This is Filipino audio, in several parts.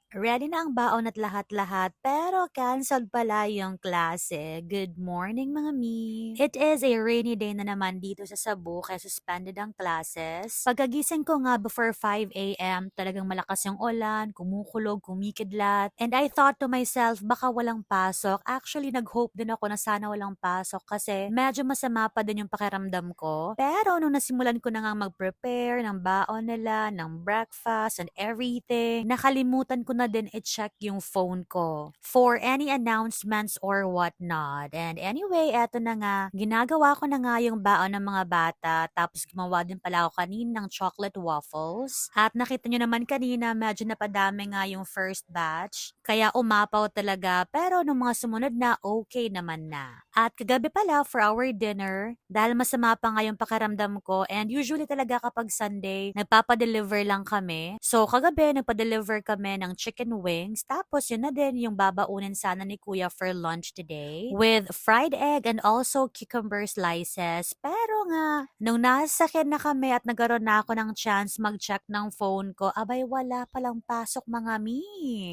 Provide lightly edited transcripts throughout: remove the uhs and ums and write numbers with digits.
Ready na ang baon at lahat-lahat pero canceled pala yung klase. Good morning mga mi! It is a rainy day na naman dito sa Cebu kaya suspended ang classes. Pagkagising ko nga before 5 a.m. talagang malakas yung ulan, kumukulog, kumikidlat. And I thought to myself baka walang pasok. Actually nag-hope din ako na sana walang pasok kasi medyo masama pa din yung pakiramdam ko. Pero nung nasimulan ko na nga mag-prepare ng baon nila, ng breakfast and everything, nakalimutan ko na din i-check yung phone ko for any announcements or whatnot. And anyway, eto na nga, ginagawa ko na nga yung baon ng mga bata tapos gumawa din pala ako kanina ng chocolate waffles. At nakita nyo naman kanina, medyo napadami nga yung first batch. Kaya umapaw talaga pero nung mga sumunod na, okay naman na. At kagabi pala for our dinner, dahil masama pa nga yung pakiramdam ko and usually talaga kapag Sunday, nagpapadeliver lang kami. So kagabi, nagpa-deliver kami ng chicken wings. Tapos yun na din yung babaunin sana ni Kuya for lunch today with fried egg and also cucumber slices. Pero nga, nung nasakyan na kami at nagkaroon na ako ng chance mag-check ng phone ko, abay wala palang pasok mga mi.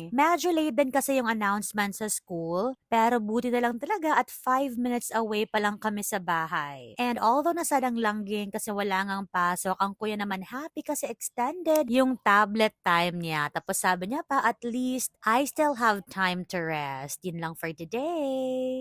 Medyo late din kasi yung announcement sa school, pero buti na lang talaga at 5 minutes away pa lang kami sa bahay. And although nasadang langging kasi wala ngang pasok, ang kuya naman happy kasi extended yung tablet time niya. Tapos sabi niya pa, at least I still have time to rest. Yun lang for today.